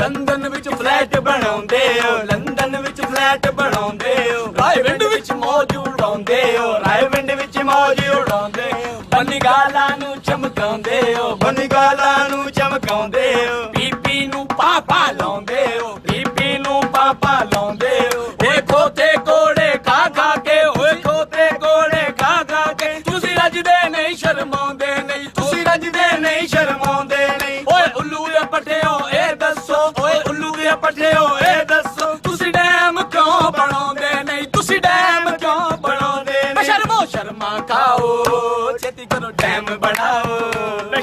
London ਵਿੱਚ flat ਬਣਾਉਂਦੇ ਹੋ, ਲੰਡਨ ਵਿੱਚ ਫਲੈਟ ਬਣਾਉਂਦੇ ਹੋ, ਰਾਏਵਿੰਡ ਵਿੱਚ ਮੌਜ ਉਡਾਉਂਦੇ ਹੋ, ਰਾਏਵਿੰਡ ਵਿੱਚ ਮੌਜ ਉਡਾਉਂਦੇ ਹੋ, ਬਨਗਾਲਾਂ ਨੂੰ ਚਮਕਾਉਂਦੇ ਹੋ, ਬਨਗਾਲਾਂ ਨੂੰ ਚਮਕਾਉਂਦੇ ਹੋ, ਬੀਬੀ ਨੂੰ ਪਾਪਾ ਲਾਉਂਦੇ ਹੋ, ਬੀਬੀ ਨੂੰ ਪਾਪਾ ਲਾਉਂਦੇ ਹੋ, ਓਏ ਖੋਤੇ ਕੋੜੇ ਖਾ ਖਾ ਕੇ, ਓਏ ਖੋਤੇ ਕੋੜੇ ਖਾ ਖਾ ਕੇ, ਤੁਸੀਂ ਰੱਜਦੇ ਨਹੀਂ ਸ਼ਰਮਾਉਂਦੇ ਨਹੀਂ, ਤੁਸੀਂ ਰੱਜਦੇ ਨਹੀਂ ਸ਼ਰਮਾਉਂਦੇ ਨਹੀਂ, ਓਏ ਉੱਲੂ ਦੇ ਪੱਠਿਓ ਇਹ ਦੱਸੋ, ਓਏ ਉੱਲੂ ਦੇ ਪੱਠਿਓ ਇਹ ਦੱਸੋ, ਤੁਸੀਂ ਡੈਮ ਕਿਉਂ ਬਣਾਉਂਦੇ ਨਹੀਂ, ਤੁਸੀਂ ਡੈਮ ਕਿਉਂ ਬਣਾਉਂਦੇ ਨਹੀਂ, ਸ਼ਰਮੋ ਸ਼ਰਮਾ ਖਾਓ ਛੇਤੀ ਕਰੋ ਡੈਮ ਬਣਾਓ,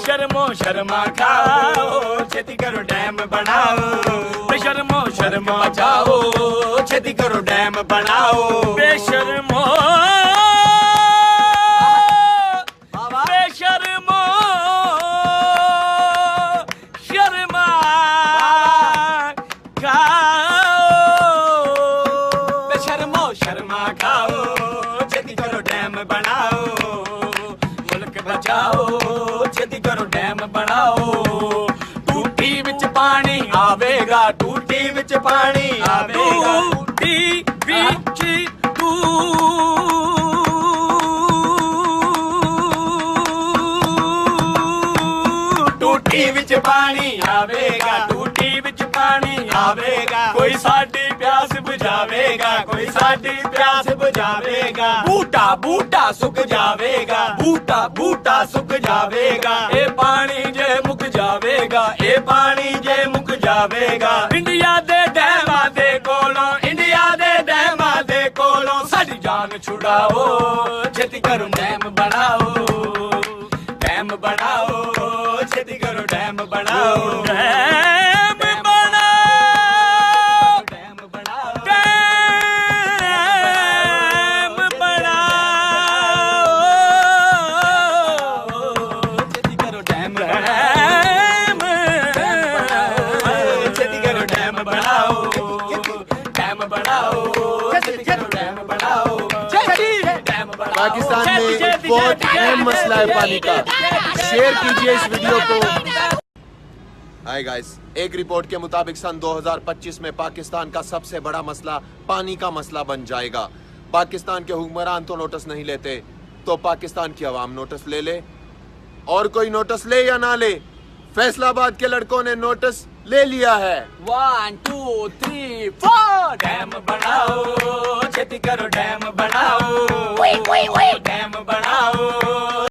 ਸ਼ਰਮੋ ਸ਼ਰਮਾ ਖਾਓ ਛੇਤੀ ਕਰੋ ਡੈਮ ਬਣਾਓ, ਸ਼ਰਮੋ ਸ਼ਰਮਾ ਬਚਾਓ ਛੇਤੀ ਕਰੋ ਡੈਮ ਬਣਾਓ, ਬੇਸ਼ਰਮੋ ਬੇਸ਼ਰਮੋ ਸ਼ਰਮਾ ਖਾਓ, ਬੇਸ਼ਰਮੋ ਸ਼ਰਮਾ ਖਾਓ ਛੇਤੀ ਕਰੋ ਡੈਮ ਬਣਾਓ, ਮੁਲਕ ਬਚਾਓ ਛੇਤੀ ਕਰੋ ਡੈਮ ਬਣਾਓ, ਟੂਟੀ ਵਿੱਚ ਪਾਣੀ ਆਵੇਗਾ, ਟੂਟੀ ਵਿੱਚ ਪਾਣੀ ਆਵੇਗਾ, ਟੂਟੀ ਵਿੱਚ ਟੂਟੀ ਵਿੱਚ ਪਾਣੀ ਆਵੇਗਾ, ਟੂਟੀ ਵਿੱਚ ਪਾਣੀ ਆਵੇਗਾ, ਕੋਈ ਸਾਡੀ ਪਿਆਸ ਬੁਝਾਵੇਗਾ, ਕੋਈ ਸਾਡੀ ਪਿਆਸ ਬੁਝਾਵੇਗਾ, ਬੂਟਾ ਬੂਟਾ ਸੁੱਕ ਜਾਵੇਗਾ, ਬੂਟਾ ਬੂਟਾ ਸੁੱਕ ਜਾਵੇਗਾ, ਇਹ ਪਾਣੀ ਜੇ ਮੁੱਕ ਜਾਵੇਗਾ, ਇਹ ਪਾਣੀ ਜੇ ਮੁੱਕ ਜਾਵੇਗਾ, ਇੰਡੀਆ ਦੇ ਡੈਮਾਂ ਦੇ ਕੋਲੋਂ, ਇੰਡੀਆ ਦੇ ਡੈਮਾਂ ਦੇ ਕੋਲੋਂ ਸਾਡੀ ਜਾਨ ਛੁਡਾਓ ਛੇਤੀ ਕਰੋ ਡੈਮ ਬਣਾਓ, ਡੈਮ ਬਣਾਓ ਛੇਤੀ ਕਰੋ ਡੈਮ ਬਣਾਓ, ਡੈਮ ਬਣਾਓ, ਡੈਮ ਬਣਾਓ, ਡੈਮ ਬਣਾਓ ਛੇਤੀ ਕਰੋ ਡੈਮ ਬਣਾਓ, ਛੇਤੀ ਕਰੋ ਡੈਮ ਬਣਾਓ, ਡੈਮ ਬਣਾਓ ਛੇਤੀ ਕਰੋ ਡੈਮ ਬਣਾਓ, ਡੈਮ ਬਣਾਓ। पाकिस्तान में बहुत अहम मसला है पानी का, शेयर कीजिए इस वीडियो को। हाय गाइस, एक रिपोर्ट के मुताबिक सन 2025 में पाकिस्तान का सबसे बड़ा मसला पानी का मसला बन जाएगा। पाकिस्तान के हुक्मरान तो नोटिस नहीं लेते, तो पाकिस्तान की आवाम नोटिस ले ले, और कोई नोटिस ले या ना ले, फैसलाबाद के लड़कों ने नोटिस ले लिया है। 1 2 3 4 डैम बनाओ छेती करो डैम बनाओ, डैम बनाओ